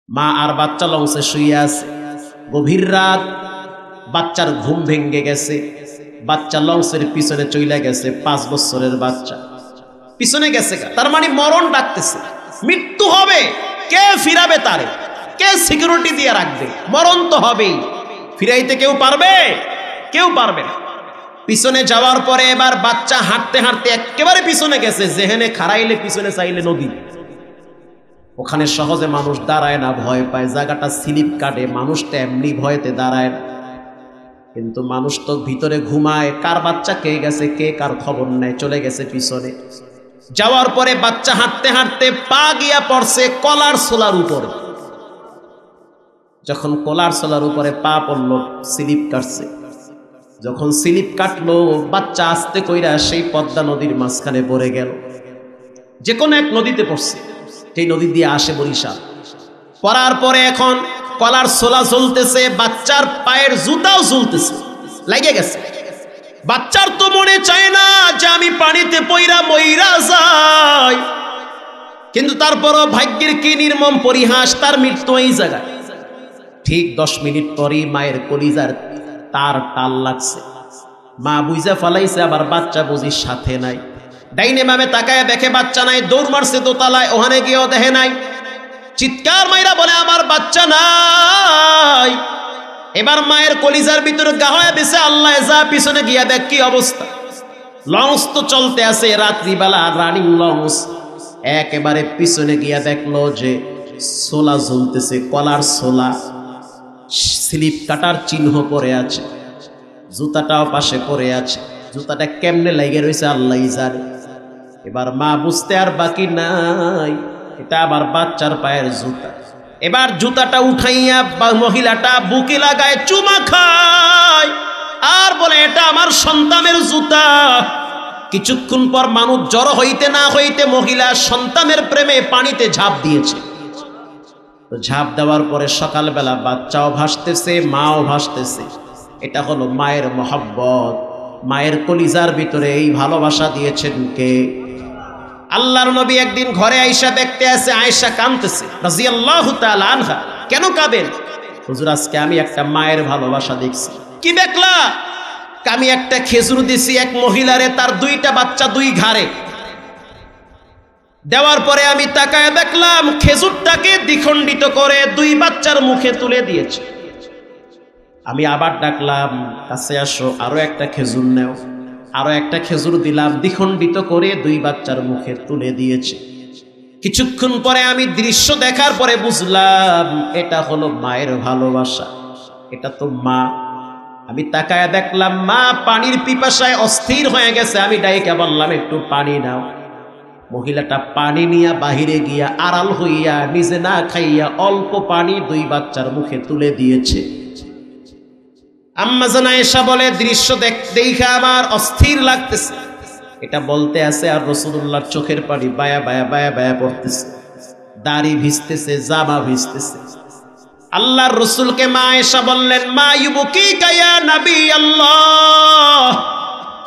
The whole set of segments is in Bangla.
মা আর বাচ্চা লঞ্চে শুয়ে আছে। গভীর রাত, বাচ্চার ঘুম ভেঙে গেছে। বাচ্চা লঞ্চের পিছনে চলে গেছে। 5 বছরের বাচ্চা পিছনে গেছে। তার মানে মরণ ডাকতেছে, মৃত্যু হবে। কে ফিরাবে তারে? কে সিকিউরিটি দিয়ে রাখবে? মরণ তো হবেই, ফিরাইতে কেউ পারবে? কেউ পারবে না। পিছনে যাওয়ার পরে এবার বাচ্চা হাঁটতে হাঁটতে একেবারে পিছনে গেছে, যেখানে খাড়াইলে পিছনে চাইলে নদী। ওখানে সহজে মানুষ দাঁড়ায় না, ভয় পায়, জায়গাটা স্লিপ কাটে, মানুষটা এমনি ভয়তে দাঁড়ায় না। কিন্তু মানুষ তো ভিতরে ঘুমায়। কার বাচ্চা কে গেছে, কে কার খবর নেয়, চলে গেছে পিছনে। যাওয়ার পরে বাচ্চা হাঁটতে হাঁটতে পা গিয়া পড়ছে কলার ছোলার উপরে। যখন কলার ছোলার উপরে পা পড়লো, স্লিপ কাটছে। যখন স্লিপ কাটলো, বাচ্চা আস্তে কইরা সেই পদ্মা নদীর মাঝখানে পড়ে গেল। যে কোনো এক নদীতে পড়ছে, সেই নদী দিয়ে আসে বরিশাল। পড়ার পরে এখন কলার ছোলা জ্বলতেছে, বাচ্চার পায়ের জুতাও জ্বলতেছে, লেগে গেছে। বাচ্চার তো মনে চায় না যে আমি পানিতে পইরা মইরা যাই, কিন্তু তারপরও ভাগ্যের কি নির্মম পরিহাস, তার মৃত্যু এই জায়গায়। ঠিক 10 মিনিট পরই মায়ের কলিজার তার টাল লাগছে। মা বুঝা ফেলাইছে, আবার বাচ্চা বুঝি সাথে নাই। ডাইনে মামে তাকায় দেখে বাচ্চা নাই, দৌড় মারছে দোতলায়, ওখানে গিয়েও দেখে নাই। চিৎকার মাইরা বলে আমার বাচ্চা নাই। এবার মায়ের কলিজার ভিতরে গাহয়া বেছে, আল্লাহ যা পিছনে গিয়া দেখ কি অবস্থা। লঞ্চ তো চলতে আছে, রাত্রিবেলা রানিং লঞ্চ। একেবারে পিছনে গিয়া দেখলো যে ছোলা ঝুলতেছে, কলার ছোলা, স্লিপ কাটার চিহ্ন পড়ে আছে, জুতাটাও পাশে পড়ে আছে। জুতাটা কেমনে লেগে রয়েছে আল্লাহ জানে। এবার মা বুঝতে আর বাকি নাই, এটা আবার বাচ্চার পায়ের জুতা। এবার জুতাটা উঠাইয়া মহিলাটা বুকে লাগায়, চুমা খায় আর বলে এটা আমার সন্তানের জুতা। কিছুক্ষণ পর মানুষ জড়ো হইতে না হইতে মহিলা সন্তানের প্রেমে পানিতে ঝাঁপ দিয়েছে। ঝাঁপ দেওয়ার পরে সকালবেলা বাচ্চাও ভাসতেছে, মাও ভাসতেছে। এটা হলো মায়ের মহব্বত। মায়ের কলিজার ভিতরে এই ভালোবাসা দিয়েছেন কে? আল্লাহর নবী একদিন ঘরে আয়েশা দেখতে আসে, আয়েশা কাঁদতেছে রাদিয়াল্লাহু তাআলা আনহা। কেন কাঁদেন? হুজুর আজকে আমি একটা মায়ের ভালোবাসা দেখছি। কি দেখলা? আমি একটা খেজুর দিছি এক মহিলারে, তার 2টা বাচ্চা 2 ঘাড়ে। দেওয়ার পরে আমি তাকায় দেখলাম খেজুরটাকে দ্বিখণ্ডিত করে 2 বাচ্চার মুখে তুলে দিয়েছে। আমি আবার ডাকলাম, কাছে আসো, আরো একটা খেজুর নেও। আরো একটা খেজুর দিলাম, দ্বিখণ্ডিত করে 2 বাচ্চার মুখে তুলে দিয়েছে। কিছুক্ষণ পরে আমি দৃশ্য দেখার পরে বুঝলাম এটা হলো মায়ের ভালোবাসা। এটা তো মা। আমি তাকায় দেখলাম মা পানির পিপাসায় অস্থির হয়ে গেছে। আমি ডাইকা বললাম একটু পানি নাও। মহিলাটা পানি নিয়ে বাহিরে গিয়া আড়াল হইয়া নিজে না খাইয়া অল্প পানি 2 বাচ্চার মুখে তুলে দিয়েছে। আম্মা জান আয়েশা বলে দৃশ্য দেখে আমার অস্থির লাগতেছে। এটা বলতে আছে আর রাসূলুল্লাহর চোখের পানি বায়া বায়া বায়া বায়া পড়তেছে, দাড়ি ভিজতেছে, জামা ভিজতেছে। আল্লাহর রাসূলকে মা আয়েশা বললেন, মা ইউবকিকা ইয়া নবী আল্লাহ,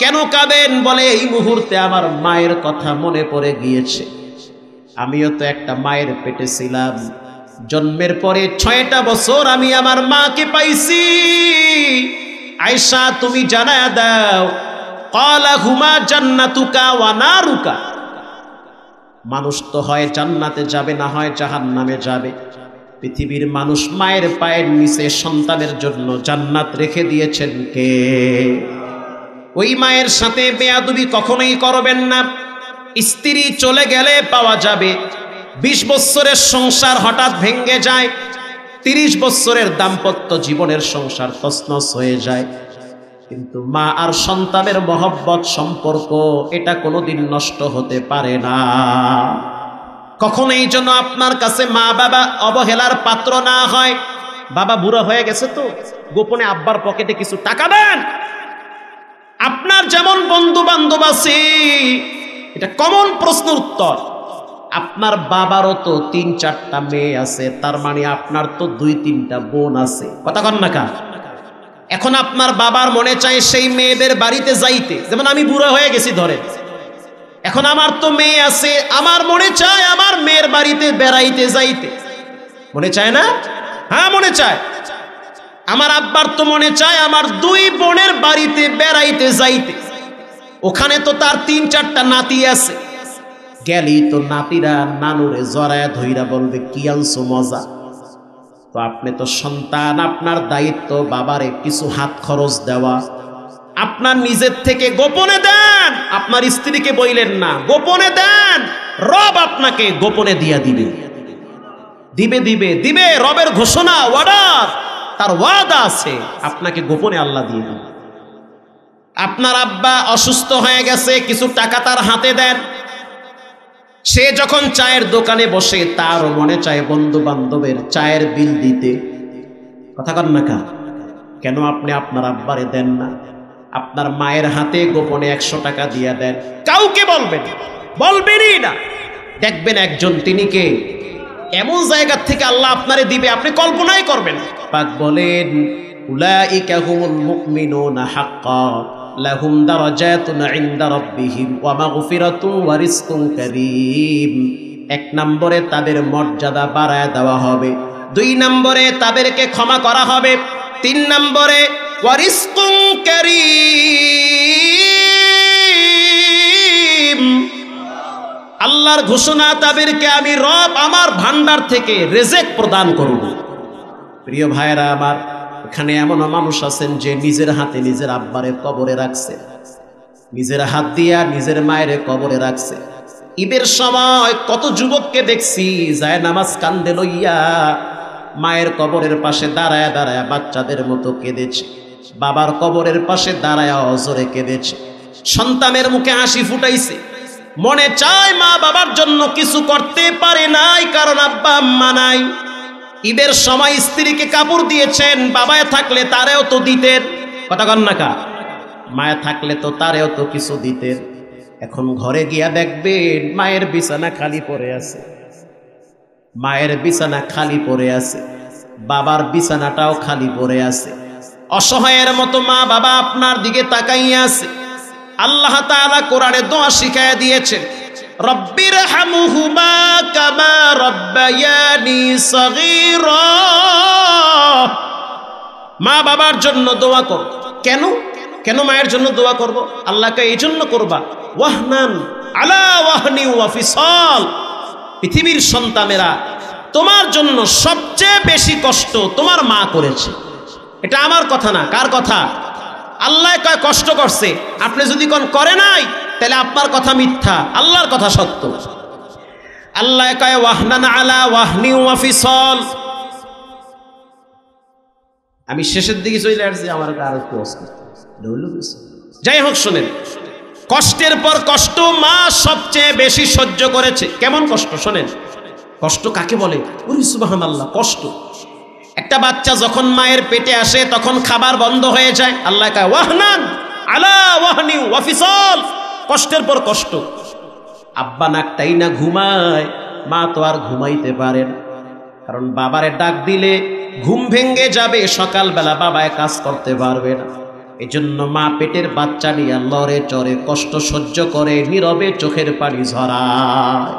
কেন কাঁদেন? বলে এই মুহূর্তে আমার মায়ের কথা মনে পড়ে গিয়েছে। আমিও তো একটা মায়ের পেটে ছিলাম। জন্মের পরে 6টা বছর আমি আমার মাকে পাইছি। আয়েশা তুমি জানায়া দাও, ক্বালা হুমা জান্নাতুকা ওয়া নারুকা। মানুষ তো হয় জান্নাতে যাবে, না হয় জাহান্নামে যাবে। পৃথিবীর মানুষ মায়ের পায়ের নিচে সন্তানের জন্য জান্নাত রেখে দিয়েছেন কে? ওই মায়ের সাথে বেয়াদবি কখনোই করবেন না। স্ত্রী চলে গেলে পাওয়া যাবে 20 বছরের সংসার হঠাৎ ভেঙে যায়, 30 বছরের দাম্পত্য জীবনের সংসার তছনছ হয়ে যায়। কিন্তু মা আর সন্তানের মহব্বত সম্পর্ক এটা কোনোদিন নষ্ট হতে পারে না। কখনোই যেন আপনার কাছে মা বাবা অবহেলার পাত্র না হয়। বাবা বুড়া হয়ে গেছে তো গোপনে আব্বার পকেটে কিছু টাকা দেন। আপনার যেমন বন্ধু বান্ধব আছে, এটা কমন প্রশ্নের উত্তর। আপনার বাবারও তো 3-4টা মেয়ে আছে, তার মানে আপনার তো 2-3টা বোন আছে। কথা কন না কা? এখন আপনার বাবার মনে চায় সেই মেয়েদের বাড়িতে যাইতে, যেমন আমি বুড়া হয়ে গেছি ধরে, এখন আমার তো মেয়ে আছে, আমার মনে চায় আমার মেয়ের বাড়িতে বেড়াইতে যাইতে। মনে চায় না? হ্যাঁ মনে চায়। আমার আব্বার তো মনে চায় আমার 2 বোনের বাড়িতে বেড়াইতে যাইতে। ওখানে তো তার 3-4টা নাতি আছে। গেলি তো নাতিরা নানুরে জড়ায়া ধইরা বলবে কি আনছো মজা। তো আপনি তো সন্তান, আপনার দায়িত্ব বাবারে কিছু হাত খরচ দেওয়া। আপনার নিজের থেকে গোপনে দেন, আপনার স্ত্রীকে বইলেন না, গোপনে দেন। রব আপনাকে গোপনে দিয়া দিবে, দিবে দিবে দিবে। রবের ঘোষণা, ওয়ার্ডার, তার ওয়াদা আছে, আপনাকে গোপনে আল্লাহ দিয়ে দিবে। আপনার আব্বা অসুস্থ হয়ে গেছে, কিছু টাকা তার হাতে দেন। সে যখন চায়ের দোকানে বসে তারও মনে চায় বন্ধু বান্ধবের চায়ের বিল দিতে। কথা কন না কা? কেন আপনি আপনার আব্বারে দেন না? আপনার মায়ের হাতে গোপনে 100 টাকা দিয়ে দেন। কাউকে বলবেন, বলবেনই না। দেখবেন একজন, তিনি কে, এমন জায়গা থেকে আল্লাহ আপনারে দিবে আপনি কল্পনাই করবেন। পাক বলেন উলাইকা হুমুল মুমিনুনা হাক্কান লাহুম দারাজাতুন ইনদা রাব্বিহিম ওয়া মাগফিরাতুন ওয়া রিজকুন কারীম। 1 নম্বরে তাদের মর্যাদা বাড়ায় দেওয়া হবে, 2 নম্বরে তাদেরকে ক্ষমা করা হবে, 3 নম্বরে ওয়া রিজকুন কারীম। আল্লাহর ঘোষণা, তাদেরকে আমি রব আমার ভান্ডার থেকে রিজিক প্রদান করব। প্রিয় ভাইরা আমার, এখানে এমন মানুষ আছেন যে নিজের হাতে নিজের আব্বারে কবরে রাখছে, নিজের হাত দিয়া নিজের মায়ের কবরে রাখছে। ঈদের সময় কত যুবককে দেখছি যায় নামাজ কান্দে লইয়া মায়ের কবরের পাশে দাঁড়ায়া দাঁড়ায়া বাচ্চাদের মতো কেঁদেছে, বাবার কবরের পাশে দাঁড়ায়া অজরে কেঁদেছে, সন্তানের মুখে হাসি ফুটাইছে। মনে চায় মা বাবার জন্য কিছু করতে পারে নাই, কারণ আব্বা আম্মা নাই। ঈদের সময় স্ত্রীকে কাপড় দিয়েছেন, বাবায় থাকলে তারেও তো দিতেন। কথা কন না কা? মায়া থাকলে তো তারেও তো কিছু দিতেন। এখন ঘরে গিয়া দেখবেন মায়ের বিছানা খালি পড়ে আছে, মায়ের বিছানা খালি পড়ে আছে, বাবার বিছানাটাও খালি পড়ে আছে। অসহায়ের মতো মা বাবা আপনার দিকে তাকাইয়া আছে। আল্লাহ তাআলা কোরআনে দোয়া শিখায়া দিয়েছেন, রব্বির হামহুমা কামা রব্বায়ানি সগীরা। মা বাবার জন্য দোয়া কর। কেন কেন মায়ের জন্য দোয়া করব? আল্লাহকে এই জন্য করবা, ওয়াহনান আলা ওয়াহনি ওয়া ফিসাল। পৃথিবীর সন্তানেরা তোমার জন্য সবচেয়ে বেশি কষ্ট তোমার মা করেছে। এটা আমার কথা না, কার কথা? আল্লাহ কয় কষ্ট করছে। আপনি যদি কোন করে নাই তাহলে আপনার কথা মিথ্যা, আল্লাহর কথা সত্য। আল্লাহ কয় ওয়াহনান আলা ওয়াহনি ওয়া ফিসাল। আমি শেষের দিকে চলে আসছি, আমার আর একটু অসুবিধা। যাই হোক, শুনেন, কষ্টের পর কষ্ট মা সবচেয়ে বেশি সহ্য করেছে। কেমন কষ্ট শোনেন, কষ্ট কাকে বলে? ওরে সুবহানাল্লাহ, কষ্ট। একটা বাচ্চা যখন মায়ের পেটে আসে তখন খাবার বন্ধ হয়ে যায়। আল্লাহ কয় ওয়াহনান আলা ওয়াহনি ওয়া ফিসাল, কষ্টের পর কষ্ট। আব্বা নাকটাই না ঘুমায়, মা তো আর ঘুমাইতে পারে না, কারণ বাবারে ডাক দিলে ঘুম ভেঙে যাবে, সকালবেলা বাবায় কাজ করতে পারবে না। এজন্য মা পেটের বাচ্চা নিয়ে লড়ে চড়ে কষ্ট সহ্য করে, নীরবে চোখের পানি ঝরায়।